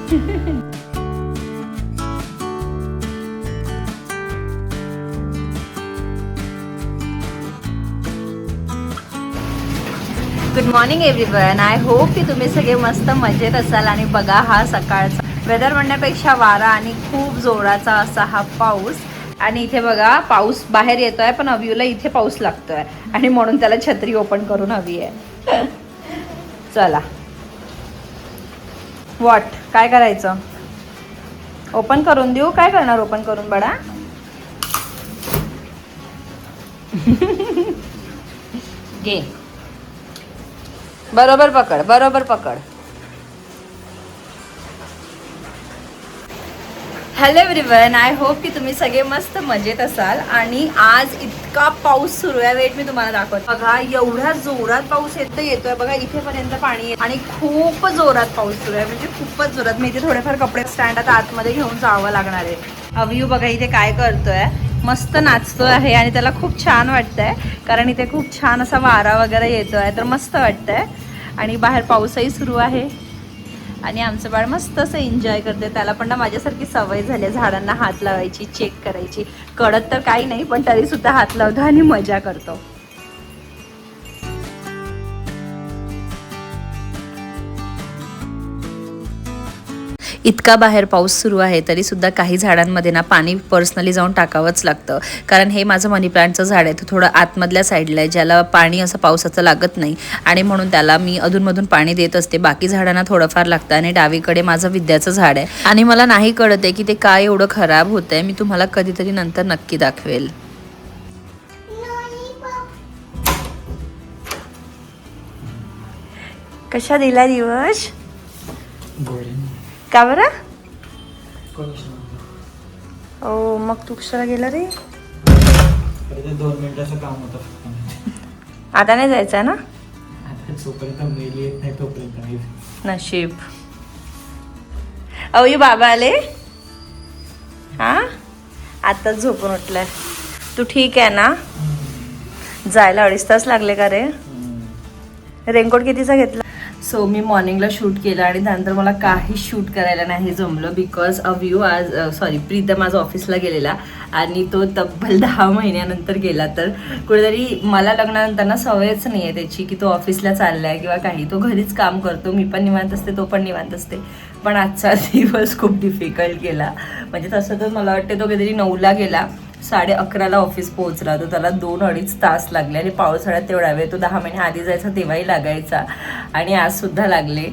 Good morning everyone. I hope की तुम्ही सगळे मस्त मजेत असाल. आणि बघा हा सकाळचा वेदर म्हणण्यापेक्षा वारा आणि खूप जोराचा असा हा पाऊस. आणि इथे बघा पाऊस बाहेर येतोय पण अव्यूला इथे पाऊस लागतोय आणि म्हणून त्याला छत्री ओपन करून हवी आहे. चला व्हॉट काय करायचं, ओपन करून देऊ? काय करणार ओपन करून बडा? घे, बरोबर पकड, बरोबर पकड. Hello everyone. आय होप की तुम्ही सगळे मस्त मजेत असाल. आणि आज इतका पाऊस सुरू आहे, वेट मी तुम्हाला दाखवते. बघा एवढ्या जोरात पाऊस येतोय बघा, इथेपर्यंत पाणी आहे आणि खूप जोरात पाऊस सुरू आहे, म्हणजे खूपच जोरात. मी इथे थोडेफार कपडे स्टँड आता आतमध्ये घेऊन जावं लागणार आहे. अव्यू बघा इथे काय करतोय, मस्त नाचतोय आहे आणि त्याला खूप छान वाटतंय कारण इथे खूप छान असा वारा वगैरे येतोय तर मस्त वाटतंय. आणि बाहेर पाऊसही सुरू आहे आणि आमचं बाळ मस्त असं एन्जॉय करते. त्याला पण ना माझ्यासारखी सवय झाली आहे झाडांना हात लावायची, चेक करायची. कळत तर काही नाही पण तरी सुद्धा हात लावतो आणि मजा करतो. इतका बाहेर पाऊस सुरू आहे तरी सुद्धा काही झाडांमध्ये ना पाणी पर्सनली जाऊन टाकावंच लागतं. कारण हे माझं मनी प्लांटचं झाड आहे, तर थोडं आतमधल्या साईडला आहे, ज्याला पाणी असं पावसाचं लागत नाही आणि म्हणून त्याला मी अधूनमधून पाणी देत असते. बाकी झाडांना थोडंफार लागतं. आणि डावीकडे माझं विद्याचं झाड आहे आणि मला नाही कळत आहे की ते काय एवढं खराब होतं आहे. मी तुम्हाला कधीतरी नंतर नक्की दाखवेल. कशा दिला दिवस? का बरं? ओ मग तू कशाला गेला रे? 2 मिनिटाचं काम होतं. आता नाही जायचं ना? जोपर्यंत मेली येत नाही तोपर्यंत नाही. नशीब. अहो बाबा आले. हा आताच झोपून उठलाय. तू ठीक आहे ना? जायला 2.5 तास लागले का रे? रेनकोट कितीचा घेतला? सो मी मॉर्निंगला शूट केलं आणि त्यानंतर मला काही शूट करायला नाही जमलं बिकॉज अव्यू प्रीतम आज ऑफिसला गेलेला आणि तो तब्बल 10 महिन्यानंतर गेला. तर कुठेतरी मला लग्नानंतर ना सवयच नाही आहे त्याची की तो ऑफिसला चाललाय किंवा काही. तो घरीच काम करतो, मी पण निवांत असते, तो पण निवांत असते. पण आजचा दिवस खूप डिफिकल्ट गेला. म्हणजे तसं तर मला वाटतं तो कधीतरी 9ला गेला, 11:30ला ऑफिस पोहोचला. तर त्याला 2-2.5 तास लागले. आणि पावसाळ्यात तेवढा वेळ, तो 10 महिने आधी जायचा तेव्हाही लागायचा आणि आज सुद्धा लागले.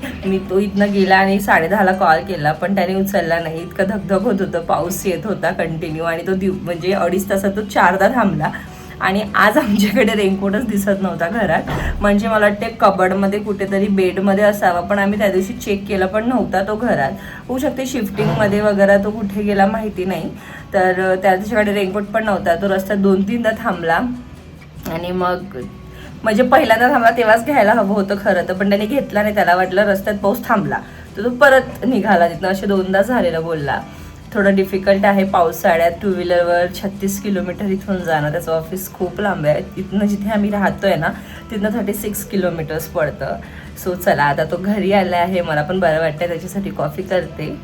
तो इथनं गेला आणि 10:30ला कॉल केला पण त्याने उचलला नाही. इतकं धगधग होत होतं, पाऊस येत होता कंटिन्यू आणि तो म्हणजे 2.5 तासात तो 4दा थांबला. आणि आज आमच्याकडे रेनकोटच दिसत नव्हता घरात. म्हणजे मला वाटते कबडमध्ये कुठेतरी बेडमध्ये असावा, पण आम्ही त्या दिवशी चेक केलं पण नव्हता तो घरात. होऊ शकते शिफ्टिंगमध्ये वगैरे तो कुठे गेला माहिती नाही. तर त्याच्याकडे रेनकोट पण नव्हता. तो रस्त्यात 2-3दा थांबला आणि मग म्हणजे पहिल्यांदा थांबला तेव्हाच घ्यायला हवं होतं खरं तर, पण त्याने घेतला नाही. त्याला वाटलं रस्त्यात पाऊस थांबला तर तो परत निघाला तिथनं. असे 2दा झालेलं बोलला. थोडं डिफिकल्ट आहे पावसाळ्यात 2 व्हीलरवर 36 किलोमीटर इथून जाणं. त्याचं ऑफिस खूप लांब आहे. इथनं जिथे आम्ही राहतोय ना तिथनं 36 किलोमीटर्स पडतं. सो चला आता तो घरी आला आहे, मला पण बरं वाटतं, त्याच्यासाठी कॉफी करते.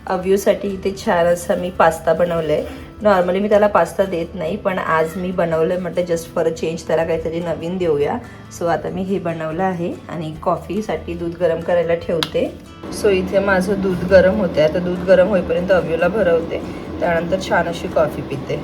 अव्यूसाठी इथे छान असा मी पास्ता बनवलं आहे. नॉर्मली मी त्याला पास्ता देत नाही पण आज मी बनवलं, म्हटलं जस्ट फॉर अ चेंज त्याला काहीतरी नवीन देऊया. सो आता मी हे बनवलं आहे आणि कॉफीसाठी दूध गरम करायला ठेवते. सो इथे माझं दूध गरम होते. आता दूध गरम होईपर्यंत अव्यूला भरवते, त्यानंतर छान अशी कॉफी पिते.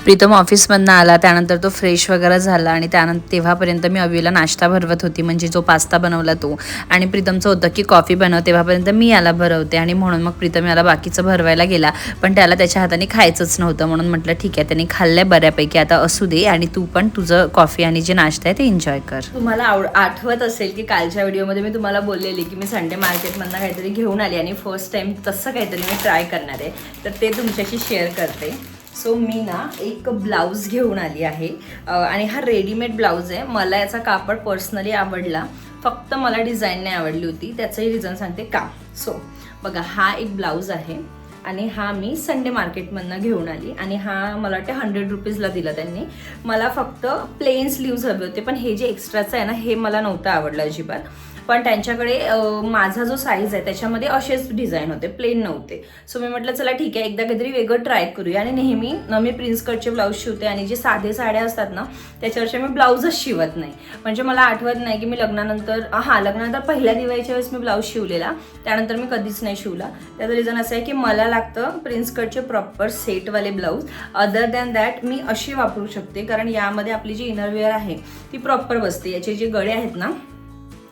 प्रीतम ऑफिसमधनं आला, त्यानंतर तो फ्रेश वगैरे झाला आणि त्यानंतर तेव्हापर्यंत मी अव्यूला नाश्ता भरवत होती, म्हणजे जो पास्ता बनवला तो. आणि प्रीतमचं होतं की कॉफी बनव, तेव्हापर्यंत मी याला भरवते. आणि म्हणून मग प्रीतम याला बाकीचं भरवायला गेला पण त्याला त्याच्या हाताने खायचंच नव्हतं. म्हणून म्हटलं ठीक आहे, त्याने खाल्लंय बऱ्यापैकी, आता असू दे आणि तू पण तुझं कॉफी आणि जे नाश्ता आहे ते एन्जॉय कर. तुम्हाला आठवत असेल की कालच्या व्हिडिओमध्ये मी तुम्हाला बोललेली की मी संडे मार्केटमधनं काहीतरी घेऊन आली आणि फर्स्ट टाइम तसं काहीतरी मी ट्राय करणार आहे, तर ते तुमच्याशी शेअर करते. सो मी ना एक ब्लाऊज घेऊन आली आहे आणि हा रेडीमेड ब्लाऊज आहे. मला याचा कापड पर्सनली आवडला, फक्त मला डिझाईन नाही आवडली होती. त्याचंही रिझन सांगते का. सो बघा, हा एक ब्लाऊज आहे आणि हा मी संडे मार्केटमधनं घेऊन आली आणि हा मला वाटतं 100 रुपीजला दिला त्यांनी. मला फक्त प्लेन स्लीव्ज हवे होते, पण हे जे एक्स्ट्राचं आहे ना हे मला नव्हतं आवडलं अजिबात. पण त्यांच्याकडे माझा जो साईज आहे त्याच्यामध्ये असेच डिझाईन होते, प्लेन नव्हते. सो मी म्हटलं चला ठीक आहे, एकदा काहीतरी वेगळं ट्राय करूया. आणि नेहमी मी प्रिन्स कटचे ब्लाऊज शिवते आणि जे साधे साड्या असतात ना त्याच्यावरचे मी ब्लाऊजच शिवत नाही. म्हणजे मला आठवत नाही की मी लग्नानंतर पहिल्या दिवाळीच्या वेळेस मी ब्लाऊज शिवलेला, त्यानंतर मी कधीच नाही शिवला. त्याचं रिझन असं आहे की मला लागतं प्रिन्स कटचे प्रॉपर सेटवाले ब्लाऊज. अदर दॅन दॅट मी अशी वापरू शकते, कारण यामध्ये आपली जी इनरवेअर आहे ती प्रॉपर बसते. याचे जे गळे आहेत ना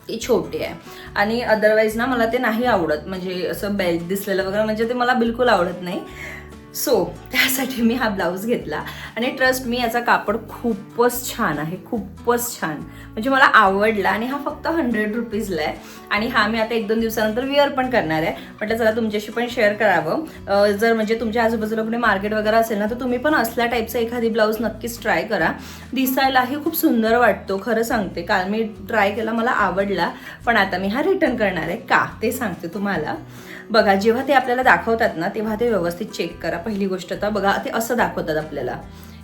ते छोटे आहे आणि अदरवाईज ना मला ते नाही आवडत, म्हणजे असं बेल्ट दिसलेलं वगैरे म्हणजे ते मला बिलकुल आवडत नाही. सो त्यासाठी मी हा ब्लाऊज घेतला आणि ट्रस्ट मी याचा कापड खूपच छान आहे, खूपच छान, म्हणजे मला आवडला. आणि हा फक्त 100 रुपीजला आहे आणि हा मी आता 1-2 दिवसानंतर वेअर पण करणार आहे. म्हटलं चला तुमच्याशी पण शेअर करावं. जर म्हणजे तुमच्या आजूबाजूला कुठे मार्केट वगैरे असेल ना तर तुम्ही पण असल्या टाईपचा एखादी ब्लाऊज नक्कीच ट्राय करा. दिसायलाही खूप सुंदर वाटतो, खरं सांगते. काल मी ट्राय केला, मला आवडला, पण आता मी हा रिटर्न करणार आहे. का ते सांगते तुम्हाला. बघा, जेव्हा ते आपल्याला दाखवतात ना तेव्हा ते व्यवस्थित चेक करा. पहिली गोष्ट तर बघा, ते असं दाखवतात आपल्याला.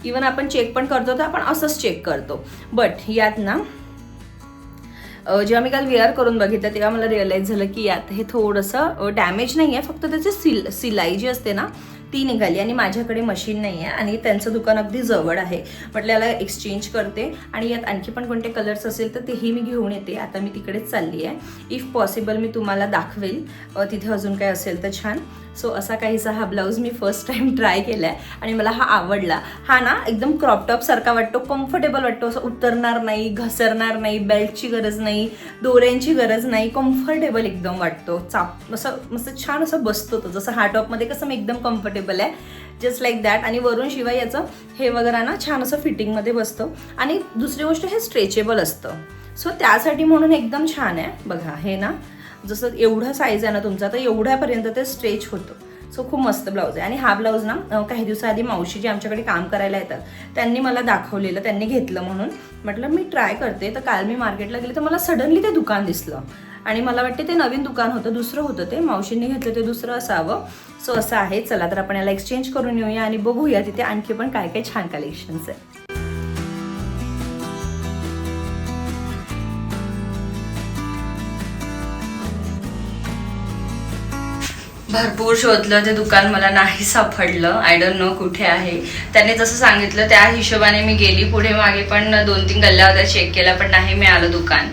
इवन आपण चेक पण करतो तर आपण असंच चेक करतो. बट यात ना जेव्हा मी काल वेअर करून बघितलं तेव्हा मला रिअलाईज झालं की यात हे थोडंसं डॅमेज नाही आहे, फक्त त्याची सिलाई जी असते ना ती निघाली. आणि माझ्याकडे मशीन नाही आहे आणि त्यांचं दुकान अगदी जवळ आहे. म्हटलं याला एक्सचेंज करते आणि यात आणखी पण कोणते कलर्स असेल तर तेही मी घेऊन येते. आता मी तिकडेच चालली आहे. इफ पॉसिबल मी तुम्हाला दाखवेल तिथे अजून काय असेल तर छान. सो असा काहीसा हा ब्लाऊज मी फर्स्ट टाइम ट्राय केला आहे आणि मला हा आवडला. हा ना एकदम क्रॉप टॉप सारखा वाटतो, कम्फर्टेबल वाटतो, असं उतरणार नाही, घसरणार नाही, बेल्टची गरज नाही, दोऱ्यांची गरज नाही, कम्फर्टेबल एकदम वाटतो. असं मस्त छान असं बसतो तो, जसं हा टॉपमध्ये कसं मी एकदम कम्फर्टेबल आहे, जस्ट लाईक दॅट. आणि वरून शिवाय याचं हे वगैरे ना छान असं फिटिंगमध्ये बसतं. आणि दुसरी गोष्ट हे स्ट्रेचेबल असतं, सो त्यासाठी म्हणून एकदम छान आहे. बघा हे ना जसं एवढा साईज आहे ना तुमचा तर एवढ्यापर्यंत ते स्ट्रेच होतं. सो खूप मस्त ब्लाऊज आहे. आणि हा ब्लाऊज ना काही दिवसाआधी मावशी जी आमच्याकडे काम करायला येतात त्यांनी मला दाखवलेलं, त्यांनी घेतलं म्हणून म्हटलं मी ट्राय करते. तर काल मी मार्केटला गेले तर मला सडनली ते दुकान दिसलं आणि मला वाटते ते नवीन दुकान होतं, दुसरं होतं ते, मावशींनी घेतलं ते दुसरं असावं. सो असं आहे. चला तर आपण याला एक्सचेंज करून येऊया आणि बघूया तिथे आणखी पण काय काय छान कलेक्शन्स आहे. भरपूर शोधलं ते दुकान, मला नाही सापडलं. आय डोंट नो कुठे आहे. त्यांनी जसं सांगितलं त्या हिशोबाने मी गेली पुढे मागे, पण 2-3 गल्ल्या होत्या, चेक केला पण नाही मिळालं दुकान.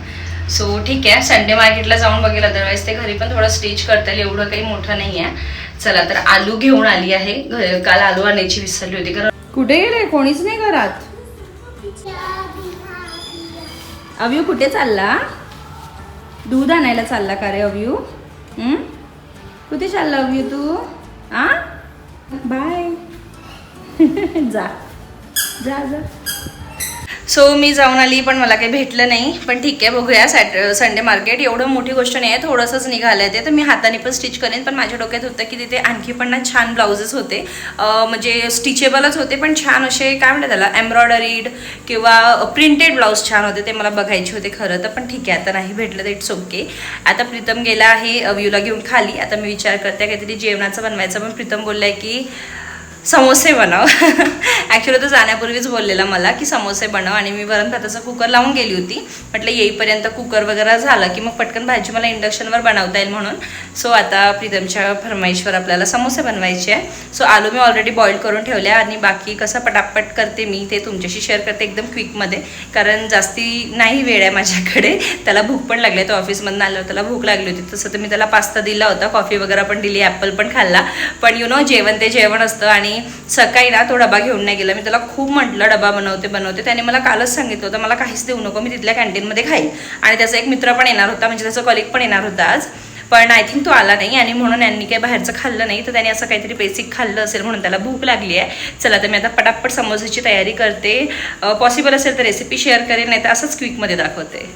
सो ठीक आहे, संडे मार्केटला जाऊन बघेल, अदरवाईज ते घरी पण थोडं स्टिच करता येईल, एवढं काही मोठं नाही आहे. चला तर आलू घेऊन आली आहे. काल आलू आणायची विसरली होती. कारण कुठे गेले, कोणीच नाही घरात. अव्यू कुठे चालला? दूध आणायला चालला का रे अव्यू? कुठे चालला अव्यू तू? बाय. जा जा जा. सो मी जाऊन आली पण मला काही भेटलं नाही, पण ठीक आहे बघूया. संडे मार्केट एवढं मोठी गोष्ट नाही आहे, थोडंसंच निघालं आहे ते, तर मी हाताने पण स्टिच करेन. पण माझ्या डोक्यात होतं की तिथे आणखी पण ना छान ब्लाउजेस होते, म्हणजे स्टिचेबलच होते पण छान असे, काय म्हणतात त्याला, एम्ब्रॉयडरीड किंवा प्रिंटेड ब्लाऊज छान होते, ते मला बघायचे होते खरं तर. पण ठीक आहे, आता नाही भेटलं तर इट्स ओके. आता प्रीतम गेला आहे अव्यूला घेऊन खाली. आता मी विचार करते काहीतरी जेवणाचं बनवायचं, पण प्रीतम बोललाय की समोसे बनव. ॲक्च्युली तो जाण्यापूर्वीच बोललेला मला की समोसे बनव, आणि मी वरण भाताचा कुकर लावून गेली होती. म्हटलं येईपर्यंत कुकर वगैरे झालं की मग पटकन भाजी मला इंडक्शनवर बनवता येईल म्हणून. सो आता प्रीतमच्या फरमाईशवर आपल्याला समोसे बनवायचे आहे. सो आलू मी ऑलरेडी बॉईल करून ठेवले आणि बाकी कसं पटापट करते मी ते तुमच्याशी शेअर करते एकदम क्विकमध्ये, कारण जास्ती नाही वेळ आहे माझ्याकडे. त्याला भूक पण लागली, तो ऑफिसमधून आल्यावर त्याला भूक लागली होती. तसं तर मी त्याला पास्ता दिला होता, कॉफी वगैरे पण दिली, ॲपल पण खाल्ला, पण यु नो जेवण ते जेवण असतं. आणि सकाळी ना तो डबा घेऊन नाही गेला. मी त्याला खूप म्हटलं डबा बनवते. त्याने मला कालच सांगितलं होतं मला काहीच देऊ नको, मी तिथल्या कॅन्टीनमध्ये खाईल. आणि त्याचा एक मित्र पण येणार होता, म्हणजे त्याचा कॉलिग पण येणार होता आज, पण आय थिंक तो आला नाही आणि म्हणून यांनी काही बाहेरचं खाल्लं नाही. तर त्याने असं काहीतरी बेसिक खाल्लं असेल म्हणून त्याला भूक लागली आहे. चला तर मी आता पटापट समोसाची तयारी करते. पॉसिबल असेल तर रेसिपी शेअर करेन, नाही तर असंच क्विकमध्ये दाखवते.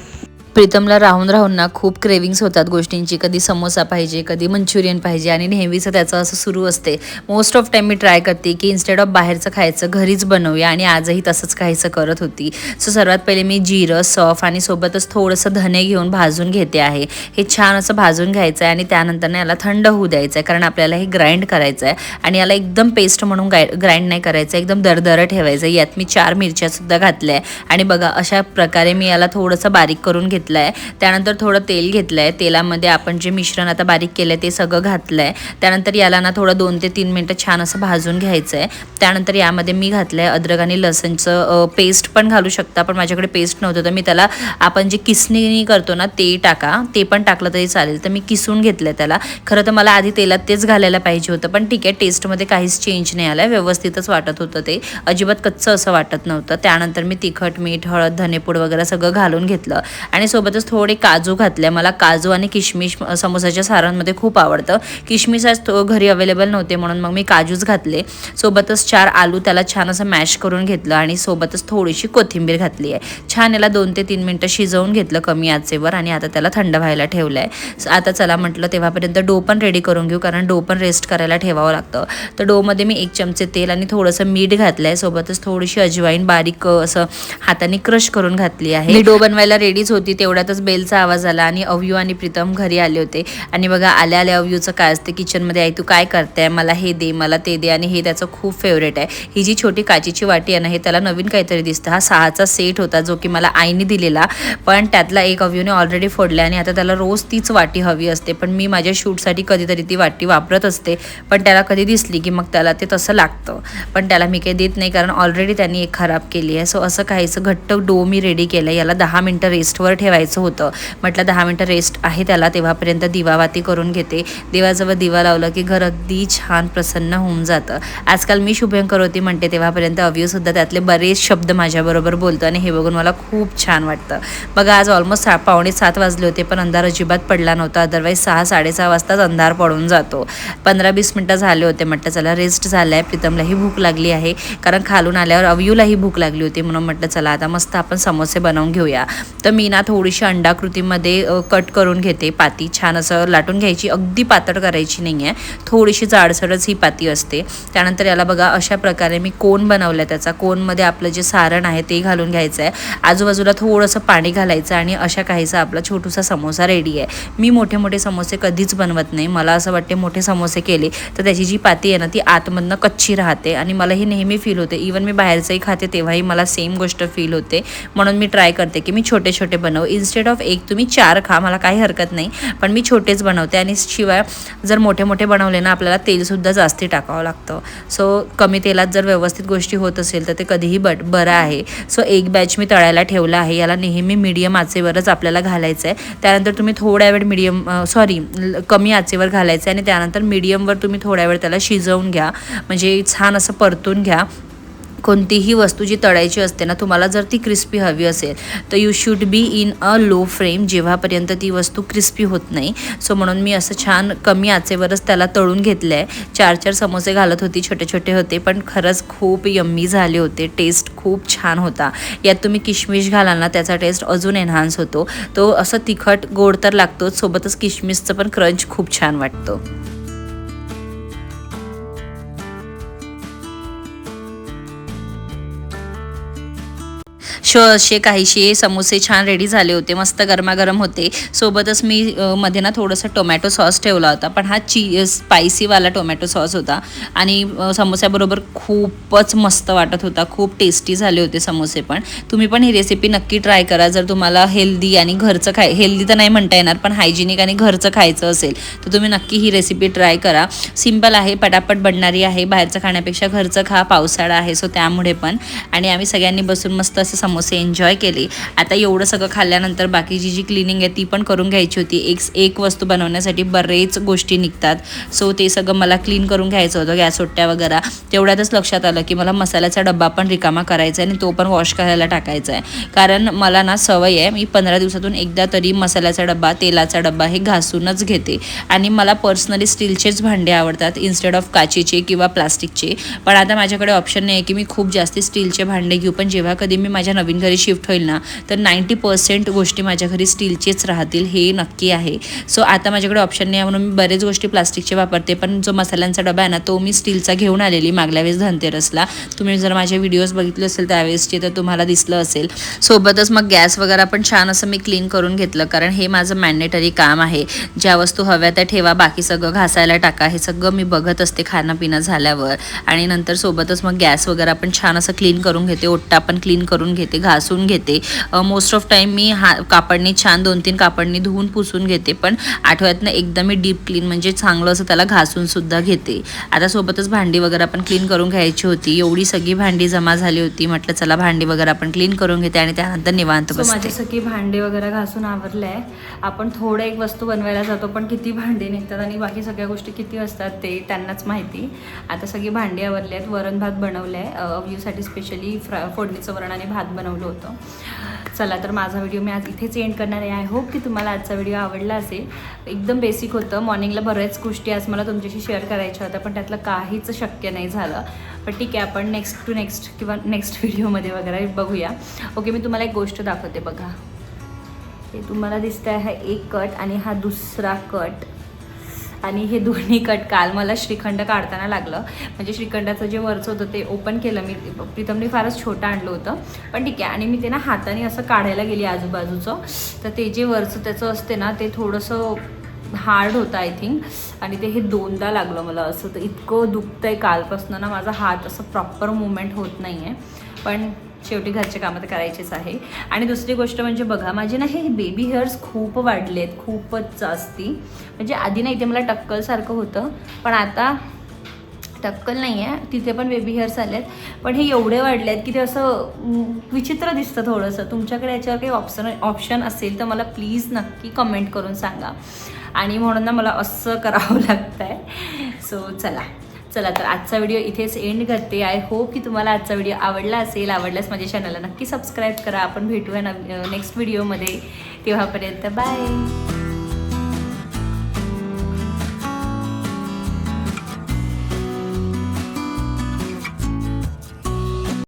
प्रीतमला राहून राहून ना खूप क्रेविंग्स होतात गोष्टींची. कधी समोसा पाहिजे, कधी मंचुरियन पाहिजे आणि नेहमीचं त्याचं असं सुरू असते. Most of time me try करते की इन्स्टेड ऑफ बाहेरचं खायचं घरीच बनवूया आणि आजही तसंच काहीसं करत होती. सो सर्वात पहिले मी जिरं, सौफ आणि सोबतच थोडंसं धने घेऊन भाजून घेते आहे. हे छान असं भाजून घ्यायचं आहे आणि त्यानंतर याला थंड होऊ द्यायचं आहे, कारण आपल्याला हे ग्राइंड करायचं आहे आणि याला एकदम पेस्ट म्हणून ग्राइंड नाही करायचं, एकदम दरदरं ठेवायचं. यात मी 4 मिरच्यासुद्धा घातल्या आहे आणि बघा अशा प्रकारे मी याला थोडंसं बारीक करून घेतलं आहे. त्यानंतर थोडं तेल घेतलं आहे. तेलामध्ये आपण जे मिश्रण आता बारीक केलं आहे ते सगळं घातलं आहे. त्यानंतर याला ना थोडं 2 ते 3 मिनटं छान असं भाजून घ्यायचं आहे. त्यानंतर यामध्ये मी घातलं आहे अद्रक आणि लसणचं पेस्ट पण घालू शकता, पण माझ्याकडे पेस्ट नव्हतं तर मी त्याला आपण जे किसणी करतो ना ते टाका, ते पण टाकलं तरी चालेल. तर मी किसून घेतलं आहे त्याला. खरं तर मला आधी तेलात तेच घालायला पाहिजे होतं, पण ठीक आहे, टेस्टमध्ये काहीच चेंज नाही आला, व्यवस्थितच वाटत होतं ते, अजिबात कच्चं असं वाटत नव्हतं. त्यानंतर मी तिखट, मीठ, हळद, धनेपूड वगैरे सगळं घालून घेतलं आणि सोबतच थोडे काजू घातले. मला काजू आणि किशमिश समोसाच्या सारांमध्ये खूप आवडतं. किशमिश आज घरी अवेलेबल नव्हते म्हणून मग मी काजूच घातले. सोबतच 4 आलू त्याला छान असं मॅश करून घेतलं आणि सोबतच थोडीशी कोथिंबीर घातली आहे. छान याला 2 ते 3 मिनटं शिजवून घेतलं कमी आचेवर आणि आता त्याला थंड व्हायला ठेवलं आहे. आता चला म्हटलं तेव्हापर्यंत डो पण रेडी करून घेऊ, कारण डो पण रेस्ट करायला ठेवावं लागतं. तर डोमध्ये मी 1 चमचे तेल आणि थोडंसं मीठ घातलं आहे. सोबतच थोडीशी अजवाईन बारीक असं हाताने क्रश करून घातली आहे. मी डो बनवायला रेडीच होती, तेवढ्यातच बेलचा आवाज आला आणि अव्यू आणि प्रीतम घरी आले होते. आणि बघा आल्या आल्या अव्यूचं काय असते किचनमध्ये, आई तू काय करते, मला हे दे, मला ते दे, आणि हे त्याचं खूप फेवरेट आहे. ही जी छोटी काचीची वाटी आहे ना, हे त्याला नवीन काहीतरी दिसतं. हा 6चा सेट होता जो की मला आईने दिलेला, पण त्यातला एक अव्यूने ऑलरेडी फोडला आणि आता त्याला रोज तीच वाटी हवी असते. पण मी माझ्या शूटसाठी कधीतरी ती वाटी वापरत असते, पण त्याला कधी दिसली की मग त्याला ते तसं लागतं, पण त्याला मी काही देत नाही कारण ऑलरेडी त्यांनी एक खराब केली आहे. सो असं काहीचं घट्ट डो मी रेडी केलं. याला 10 मिनटं रेस्टवर ठेवायचं होतं. म्हटलं 10 मिनटं रेस्ट आहे त्याला, तेव्हापर्यंत दिवावाती करून घेते. देवाजवळ दिवा लावलं की घर अगदी छान प्रसन्न होऊन जातं. आजकाल मी शुभंकर होती म्हणते, तेव्हापर्यंत अव्यूसुद्धा त्यातले बरेच शब्द माझ्याबरोबर बोलतो आणि हे बघून मला खूप छान वाटतं. बघा आज ऑलमोस्ट 6:45 वाजले होते, पण अंधार अजिबात पडला नव्हता. अदरवाईज 6-6:30 वाजताच अंधार पडून जातो. 15-20 मिनटं झाले होते. म्हटलं चला रेस्ट झाला आहे, प्रीतमलाही भूक लागली आहे, कारण खालून आल्यावर अव्यूलाही भूक लागली होती, म्हणून म्हटलं चला आता मस्त आपण समोसे बनवून घेऊया. तर मी ना थोडीशी अंडाकृतीमध्ये कट करून घेते. पाती छान असं लाटून घ्यायची, अगदी पातळ करायची नाही आहे, थोडीशी जाडसरच ही पाती असते. त्यानंतर याला बघा अशा प्रकारे मी कोन बनवलं. त्याचा कोनमध्ये आपलं जे सारण आहे ते घालून घ्यायचं आहे, आजूबाजूला थोडंसं पाणी घालायचं आणि अशा काहीसा आपला छोटूसा समोसा रेडी आहे. मी मोठे मोठे समोसे कधीच बनवत नाही. मला असं वाटते मोठे समोसे केले तर त्याची जी पाती आहे ना ती आतमधनं कच्ची राहते आणि मला ही नेहमी फील होते. इवन मी बाहेरचंही खाते तेव्हाही मला सेम गोष्ट फील होते. म्हणून मी ट्राय करते की मी छोटे छोटे बनव. इन्स्टेड ऑफ एक तुम्ही 4 खा, मला काही हरकत नाही, पण मी छोटेच बनवते. आणि शिवाय जर मोठे मोठे बनवले ना आपल्याला तेलसुद्धा जास्ती टाकावं लागतं. सो कमी तेलात जर व्यवस्थित गोष्टी होत असेल तर ते कधीही बरं आहे. सो एक बॅच मी तळायला ठेवला आहे. याला नेहमी मीडियम आचेवरच आपल्याला घालायचं आहे. त्यानंतर तुम्ही थोड्या वेळ कमी आचेवर घालायचं आहे आणि त्यानंतर मीडियमवर तुम्ही थोड्या वेळ त्याला शिजवून घ्या, म्हणजे छान असं परतून घ्या. कोणतीही वस्तू जी तळायची असते ना, तुम्हाला जर ती क्रिस्पी हवी असेल तर you should be in a low flame, जेव्हापर्यंत ती वस्तू क्रिस्पी होत नाही. सो म्हणून मी असं छान कमी आचेवरच त्याला तळून घेतलं आहे. 4-4 समोसे घालत होती, छोटे छोटे होते, पण खरंच खूप यम्मी झाले होते. टेस्ट खूप छान होता. यात तुम्ही किशमिश घालाल ना त्याचा टेस्ट अजून एन्हान्स होतो. तो असं तिखट गोड तर लागतोच, सोबतच किशमिशचं पण क्रंच खूप छान वाटतं. असे काहीसे समोसे छान रेडी झाले होते, मस्त गरमागरम होते. सोबतच मी मध्ये ना थोडंसं टोमॅटो सॉस ठेवला होता, पण हा स्पायसीवाला टोमॅटो सॉस होता आणि समोस्याबरोबर खूपच मस्त वाटत होता. खूप टेस्टी झाले होते समोसे. पण तुम्ही पण ही रेसिपी नक्की ट्राय करा जर तुम्हाला हेल्दी आणि घरचं हेल्दी तर नाही म्हणता येणार, पण हायजेनिक आणि घरचं खायचं असेल तर तुम्ही नक्की ही रेसिपी ट्राय करा. सिंपल आहे, पटापट बनणारी आहे. बाहेरचं खाण्यापेक्षा घरचं खा, पावसाळा आहे सो त्यामुळे पण. आणि आम्ही सगळ्यांनी बसून मस्त असं समोसे एन्जॉय केले. आता एवढं सगळं खाल्ल्यानंतर बाकीची जी क्लिनिंग आहे ती पण करून घ्यायची होती. एक वस्तू बनवण्यासाठी बरेच गोष्टी निघतात, सो ते सगळं मला क्लीन करून घ्यायचं होतं, गॅस ओट्या वगैरे. तेवढ्यातच लक्षात आलं की मला मसाल्याचा डब्बा पण रिकामा करायचा आहे आणि तो पण वॉश करायला टाकायचा आहे. कारण मला ना सवय आहे, मी 15 दिवसातून एकदा तरी मसाल्याचा डब्बा, तेलाचा डब्बा हे घासूनच घेते. आणि मला पर्सनली स्टीलचेच भांडे आवडतात इन्स्टेड ऑफ काचेचे किंवा प्लास्टिकचे. पण आता माझ्याकडे ऑप्शन नाही आहे की मी खूप जास्ती स्टीलचे भांडे घेऊ. पण जेव्हा कधी मी माझ्या नवीन नवीन घरी शिफ्ट होईल ना तर 90% गोष्टी माझ्या घरी स्टीलचेच राहतील, हे नक्की आहे. सो आता माझ्याकडे ऑप्शन नाही आहे म्हणून मी बरेच गोष्टी प्लास्टिकचे वापरते, पण जो मसाल्यांचा डबा आहे ना तो मी स्टीलचा घेऊन आलेली मागल्या वेळेस धनतेरसला. तुम्ही जर माझे व्हिडिओज बघितले असेल त्यावेळेसचे तर तुम्हाला दिसलं असेल. सोबतच मग गॅस वगैरे पण छान असं मी क्लीन करून घेतलं, कारण हे माझं मॅन्डेटरी काम आहे. ज्या वस्तू हव्या त्या ठेवा, बाकी सगळं घासायला टाका, हे सगळं मी बघत असते खाणं पिणं झाल्यावर. आणि नंतर सोबतच मग गॅस वगैरे पण छान असं क्लीन करून घेते, ओट्टा पण क्लीन करून घेते, घासून घेते. मोस्ट ऑफ टाईम मी कापडनी छान 2-3 कापडनी धुवून पुसून घेते, पण आठवड्यातनं एकदा मी डीप क्लीन म्हणजे चांगलं असं त्याला घासून सुद्धा घेते. आता सोबतच भांडी वगैरे पण क्लीन करून घ्यायची होती. एवढी सगळी भांडी जमा झाली होती, म्हटलं चला भांडी वगैरे आपण क्लीन करून घेते आणि त्यानंतर निवांत बसते. माझी सगळी भांडी वगैरे घासून आवरले आहे. आपण थोडं एक वस्तू बनवायला जातो पण किती भांडी निघतात आणि बाकी सगळ्या गोष्टी किती असतात ते त्यांनाच माहिती. आता सगळी भांडी आवरली आहेत. वरण भात बनवलं आहे, अव्यूसाठी स्पेशली फोडणीचं वरण आणि भात बनवलं होतं. चला तर माझा व्हिडिओ मी आज इथेच एंड करणार आहे. आय होप की तुम्हाला आजचा व्हिडिओ आवडला असेल. एकदम बेसिक होतं. मॉर्निंगला बऱ्याच गोष्टी आज मला तुमच्याशी शेअर करायच्या होत्या पण त्यातलं काहीच शक्य नाही झालं. पण ठीक आहे, आपण नेक्स्ट किंवा नेक्स्ट व्हिडिओमध्ये वगैरे बघूया. ओके, मी तुम्हाला एक गोष्ट दाखवते बघा. हे तुम्हाला दिसतंय हा एक कट आणि हा दुसरा कट, आणि हे दोन्ही कट काल मला श्रीखंड काढताना लागलं. म्हणजे श्रीखंडाचं जे वरचं होतं ते ओपन केलं मी, प्रीतमने फारच छोटं आणलं होतं पण ठीक आहे. आणि मी ते ना हाताने असं काढायला गेली आजूबाजूचं, तर ते जे वरचं त्याचं असते ना ते थोडंसं हार्ड होतं आय थिंक, आणि ते हे 2दा लागलं मला असं. तर इतकं दुखतं आहे कालपासून ना, माझा हात असं प्रॉपर मुवमेंट होत नाही आहे. पण शेवटी घरचे कामं तर करायचेच आहे. आणि दुसरी गोष्ट म्हणजे बघा, माझे ना हे बेबी हेअर्स खूप वाढले आहेत, खूपच जास्ती. म्हणजे आधी ना इथे मला टक्कलसारखं होतं, पण आता टक्कल नाही आहे, तिथे पण बेबी हेअर्स आले आहेत. पण हे एवढे वाढले आहेत की ते असं विचित्र दिसतं थोडंसं. तुमच्याकडे याच्यावर काही ऑप्शन असेल तर मला प्लीज नक्की कमेंट करून सांगा. आणि म्हणून ना मला असं करावं लागतं आहे. सो चला तर आजचा व्हिडिओ इथेच एंड करते. आय होप की तुम्हाला आजचा व्हिडिओ आवडला असेल. आवडल्यास माझ्या चॅनलला नक्की सबस्क्राईब करा. आपण भेटूया नेक्स्ट व्हिडिओमध्ये. तेव्हापर्यंत बाय.